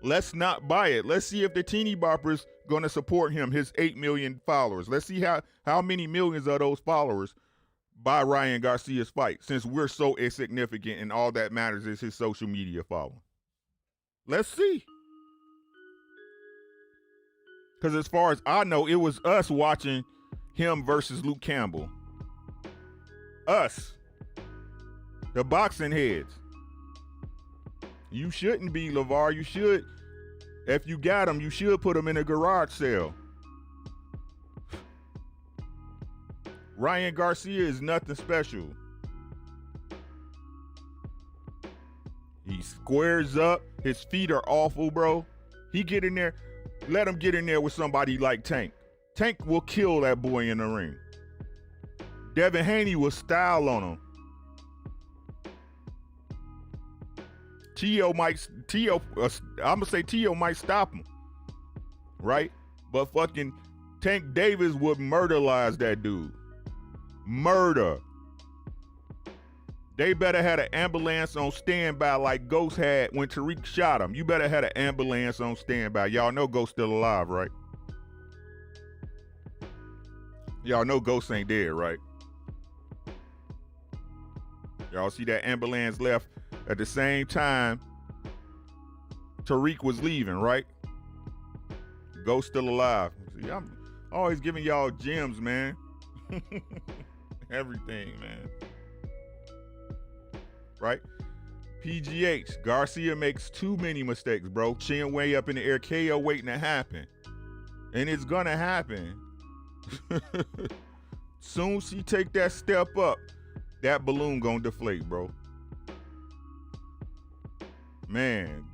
let's not buy it. Let's see if the teeny boppers gonna support him, his 8 million followers. Let's see how many millions of those followers buy Ryan Garcia's fight, since we're so insignificant and all that matters is his social media following. Let's see. Because as far as I know, it was us watching him versus Luke Campbell. Us. The boxing heads. You shouldn't be, LeVar. You should, if you got him, you should put him in a garage sale. Ryan Garcia is nothing special. He squares up. His feet are awful, bro. He get in there. Let him get in there with somebody like Tank. Tank will kill that boy in the ring. Devin Haney will style on him. I'm gonna say T.O. might stop him. Right? But fucking Tank Davis would murderize that dude. Murder. They better had an ambulance on standby like Ghost had when Tariq shot him. You better had an ambulance on standby. Y'all know Ghost still alive, right? Y'all know Ghost ain't dead, right? Y'all see that ambulance left at the same time Tariq was leaving, right? Ghost still alive. See, I'm always giving y'all gems, man. Everything, man. Right? PGH, Garcia makes too many mistakes, bro. Chin way up in the air, KO waiting to happen. And it's gonna happen. Soon as he take that step up, that balloon gonna deflate, bro. Man.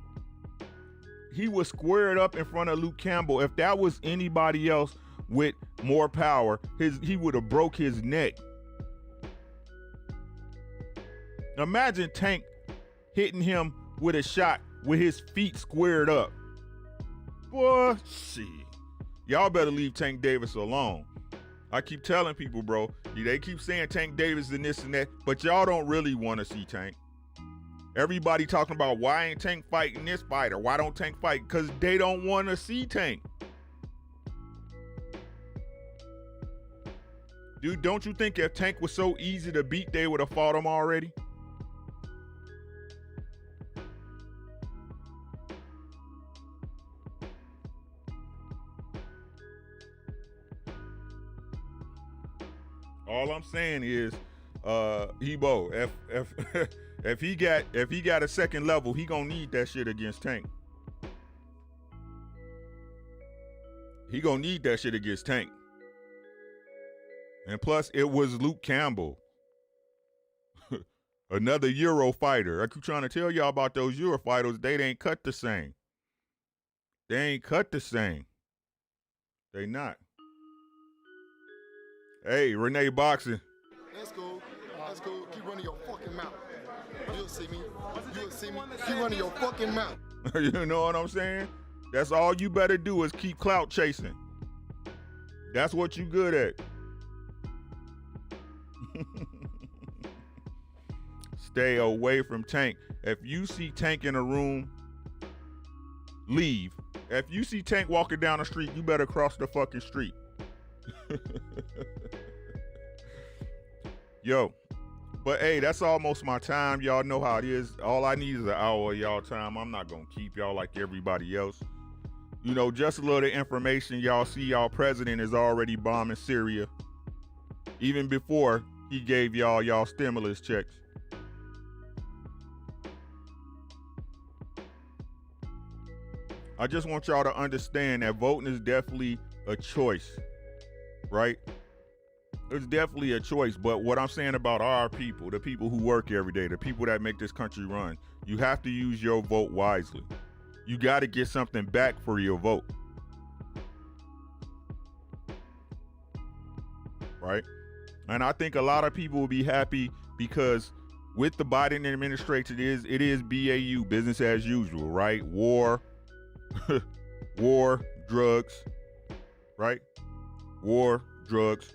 He was squared up in front of Luke Campbell. If that was anybody else with more power, he would have broke his neck. Imagine Tank hitting him with a shot with his feet squared up. Boy, shit. Y'all better leave Tank Davis alone. I keep telling people, bro, they keep saying Tank Davis and this and that, but y'all don't really want to see Tank. Everybody talking about why ain't Tank fighting this fighter? Why don't Tank fight? Because they don't want to see Tank. Dude, don't you think if Tank was so easy to beat, they would have fought him already? All I'm saying is, Hebo, if he got a second level, he gonna need that shit against Tank. He gonna need that shit against Tank. And plus, it was Luke Campbell, another Euro fighter. I keep trying to tell y'all about those Euro fighters. They ain't cut the same. They ain't cut the same. They not. Hey, Renee Boxing. That's cool. That's cool. Keep running your fucking mouth. You'll see me. You'll see me. Keep running your fucking mouth. You know what I'm saying? That's all you better do is keep clout chasing. That's what you good at. Stay away from Tank. If you see Tank in a room, leave. If you see Tank walking down the street, you better cross the fucking street. Yo, but hey, that's almost my time. Y'all know how it is. All I need is an hour of y'all time. I'm not gonna keep y'all like everybody else. You know, just a little information. Y'all see y'all president is already bombing Syria. Even before he gave y'all stimulus checks. I just want y'all to understand that voting is definitely a choice, right? It's definitely a choice, but what I'm saying about our people, the people who work every day, the people that make this country run, you have to use your vote wisely. You got to get something back for your vote, right? And I think a lot of people will be happy because with the Biden administration, it is BAU, business as usual, right? War, war, drugs, right? War, drugs.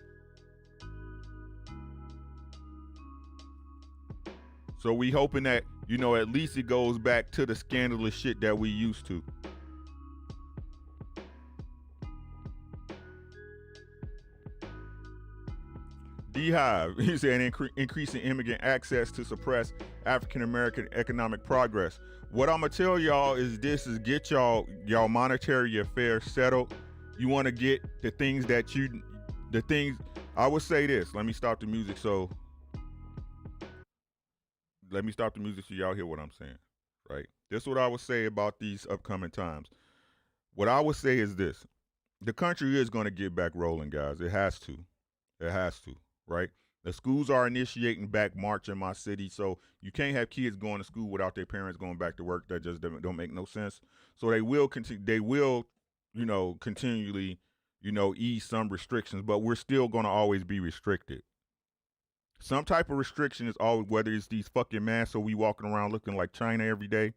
So we hoping that, you know, at least it goes back to the scandalous shit that we used to. D-Hive, he said increasing immigrant access to suppress African-American economic progress. What I'm gonna tell y'all is this: is get y'all monetary affairs settled. You want to get the things I would say this. Let me stop the music so y'all hear what I'm saying, right? This is what I would say about these upcoming times. What I would say is this: the country is going to get back rolling, guys. It has to, right? The schools are initiating back March in my city, so you can't have kids going to school without their parents going back to work. That just don't make no sense. So they will continue. They will, you know, continually, you know, ease some restrictions, but we're still going to always be restricted. Some type of restriction is always, whether it's these fucking masks, so we walking around looking like China every day,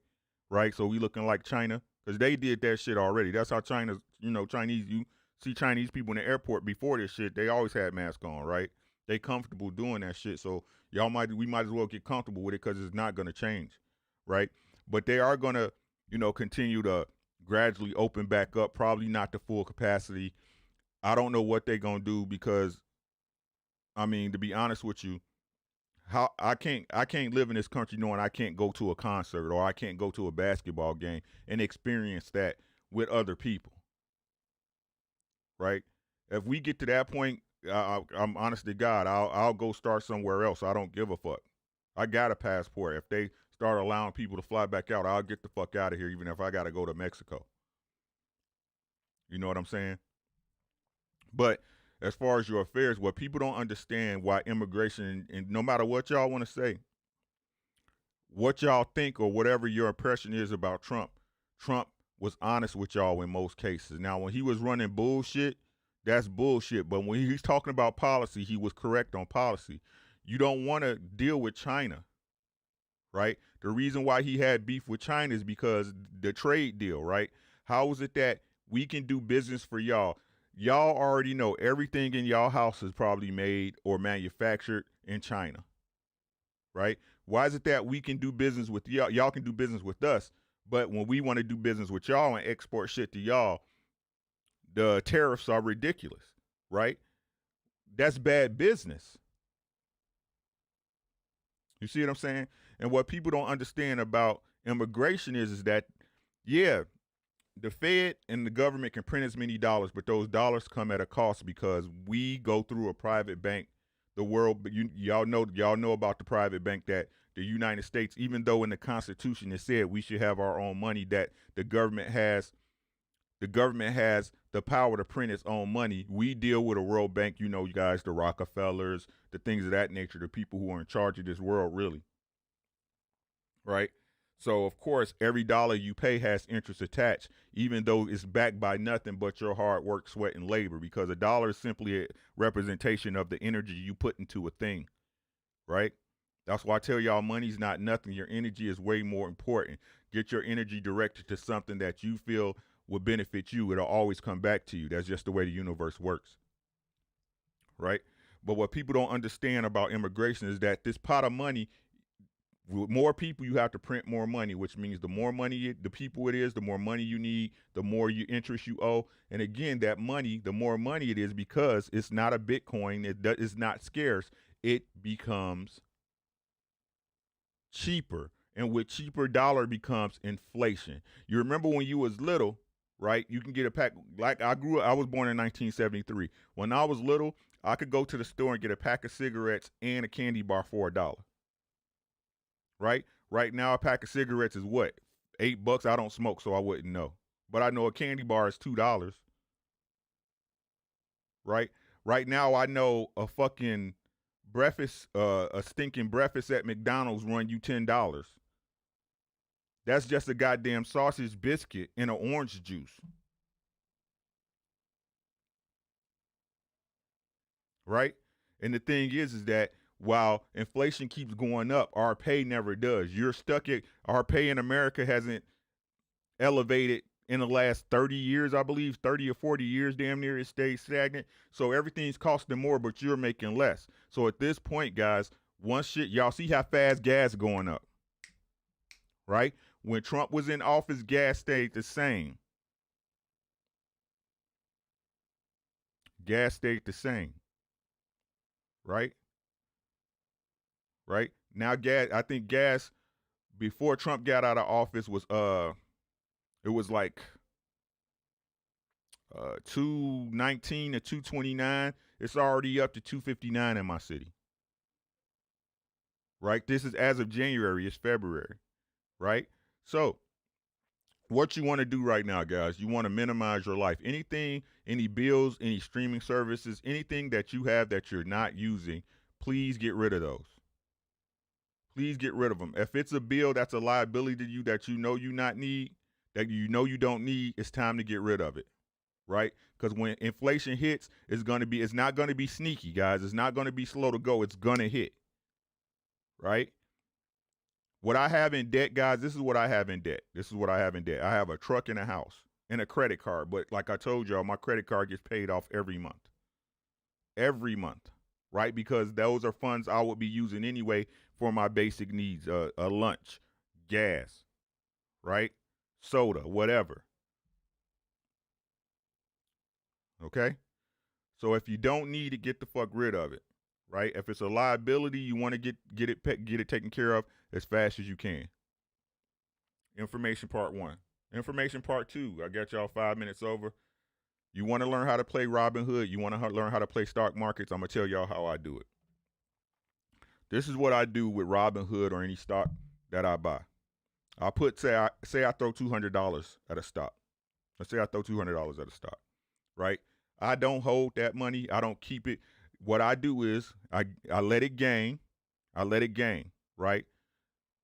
right? So we looking like China because they did that shit already. That's how China's, you know, Chinese. You see Chinese people in the airport before this shit, they always had masks on, right? They comfortable doing that shit. So we might as well get comfortable with it because it's not going to change, right? But they are going to, you know, continue to gradually open back up, probably not to full capacity. I don't know what they're going to do because, I mean, to be honest with you, how I can't live in this country knowing I can't go to a concert or I can't go to a basketball game and experience that with other people, right? If we get to that point, I'm honest to God, I'll go start somewhere else. I don't give a fuck. I got a passport. If they start allowing people to fly back out, I'll get the fuck out of here, even if I got to go to Mexico. You know what I'm saying? But as far as your affairs, what people don't understand, why immigration, and no matter what y'all want to say, what y'all think or whatever your impression is about Trump was honest with y'all in most cases. Now, when he was running bullshit, that's bullshit. But when he's talking about policy, he was correct on policy. You don't want to deal with China, right? The reason why he had beef with China is because the trade deal, right? How is it that we can do business for y'all? Y'all already know everything in y'all house is probably made or manufactured in China, right? Why is it that we can do business with y'all? Y'all can do business with us, but when we want to do business with y'all and export shit to y'all, the tariffs are ridiculous, right? That's bad business. You see what I'm saying? And what people don't understand about immigration is that, yeah, the Fed and the government can print as many dollars, but those dollars come at a cost because we go through a private bank. The world, y'all know about the private bank that the United States, even though in the Constitution it said we should have our own money, that the government has the power to print its own money. We deal with a World Bank, you know, you guys, the Rockefellers, the things of that nature, the people who are in charge of this world, really. Right? So, of course, every dollar you pay has interest attached, even though it's backed by nothing but your hard work, sweat, and labor, because a dollar is simply a representation of the energy you put into a thing, right? That's why I tell y'all money's not nothing. Your energy is way more important. Get your energy directed to something that you feel will benefit you. It'll always come back to you. That's just the way the universe works, right? But what people don't understand about immigration is that this pot of money, With more people, you have to print more money, which means the more money the people it is, the more money you need, the more interest you owe. And again, that money, the more money it is, because it's not a Bitcoin, it's not scarce, it becomes cheaper. And with cheaper dollar becomes inflation. You remember when you was little, right? You can get a pack, like I was born in 1973. When I was little, I could go to the store and get a pack of cigarettes and a candy bar for $1. Right? Right now, a pack of cigarettes is what? $8. I don't smoke, so I wouldn't know. But I know a candy bar is $2. Right? Right now, I know a fucking breakfast, a stinking breakfast at McDonald's run you $10. That's just a goddamn sausage biscuit and an orange juice. Right? And the thing is that while inflation keeps going up, our pay never does. You're stuck at, our pay in America hasn't elevated in the last 30 years, I believe, 30 or 40 years, damn near it stays stagnant. So everything's costing more, but you're making less. So at this point, guys, y'all see how fast gas is going up, right? When Trump was in office, gas stayed the same. Gas stayed the same, right? Right? Now gas, I think gas before Trump got out of office was it was like 219 to 229. It's already up to 259 in my city. Right? This is as of January, it's February. Right? So what you want to do right now, guys, you want to minimize your life. Anything, any bills, any streaming services, anything that you have that you're not using, please get rid of those. Please get rid of them. If it's a bill that's a liability to you that you know you not need, that you know you don't need, it's time to get rid of it, right? Because when inflation hits, it's not going to be sneaky, guys. It's not going to be slow to go. It's going to hit, right? What I have in debt, guys, this is what I have in debt. This is what I have in debt. I have a truck and a house and a credit card. But like I told y'all, my credit card gets paid off every month. Every month, right? Because those are funds I would be using anyway for my basic needs, a lunch, gas, right? Soda, whatever. Okay? So if you don't need it, get the fuck rid of it, right? If it's a liability, you want to get it taken care of as fast as you can. Information part 1. Information part 2. I got y'all 5 minutes over. You want to learn how to play Robinhood? You want to learn how to play stock markets? I'm going to tell y'all how I do it. This is what I do with Robinhood or any stock that I buy. I put, say I throw $200 at a stock. Let's say I throw $200 at a stock, right? I don't hold that money. I don't keep it. What I do is I let it gain. I let it gain, right?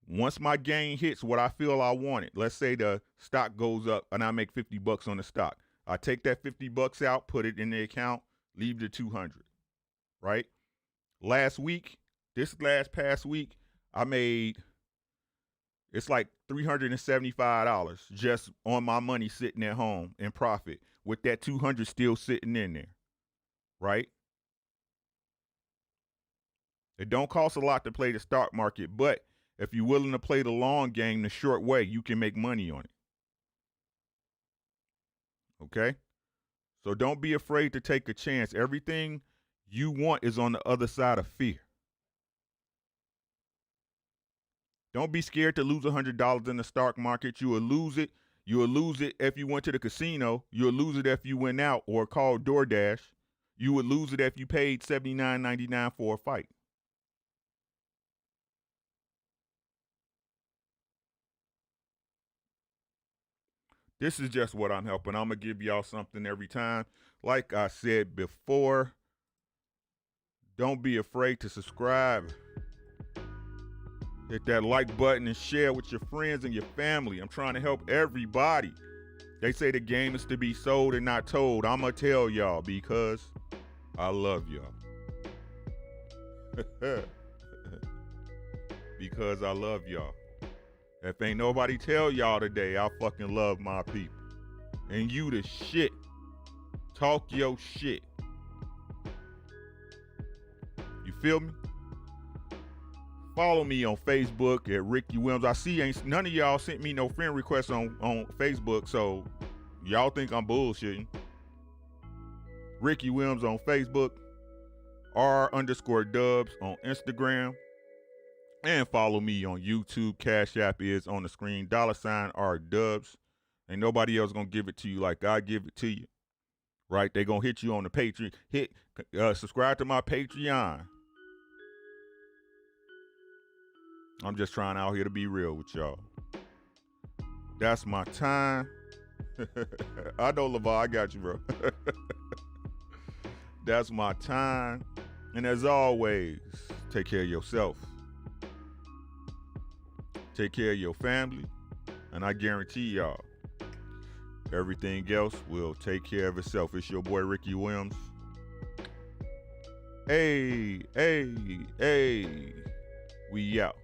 Once my gain hits what I feel I want it, let's say the stock goes up and I make $50 on the stock. I take that $50 out, put it in the account, leave the 200, right? This past week, I made, it's like $375 just on my money sitting at home in profit with that 200 still sitting in there, right? It don't cost a lot to play the stock market, but if you're willing to play the long game the short way, you can make money on it. Okay? So don't be afraid to take a chance. Everything you want is on the other side of fear. Don't be scared to lose $100 in the stock market. You will lose it. You will lose it if you went to the casino. You will lose it if you went out or called DoorDash. You would lose it if you paid $79.99 for a fight. This is just what I'm helping. I'm going to give y'all something every time. Like I said before, don't be afraid to subscribe. Hit that like button and share with your friends and your family. I'm trying to help everybody. They say the game is to be sold and not told. I'm going to tell y'all because I love y'all. Because I love y'all. If ain't nobody tell y'all today, I fucking love my people. And you the shit. Talk your shit. You feel me? Follow me on Facebook at Ricky Williams. I see ain't none of y'all sent me no friend requests on Facebook, so y'all think I'm bullshitting. Ricky Williams on Facebook, R_dubs on Instagram, and follow me on YouTube. Cashapp is on the screen, $R_dubs. Ain't nobody else gonna give it to you like I give it to you, right? They gonna hit you on the Patreon. Subscribe to my Patreon. I'm just trying out here to be real with y'all. That's my time. I know, LaVar, I got you, bro. That's my time. And as always, take care of yourself. Take care of your family. And I guarantee y'all, everything else will take care of itself. It's your boy, Ricky Williams. Hey. We out.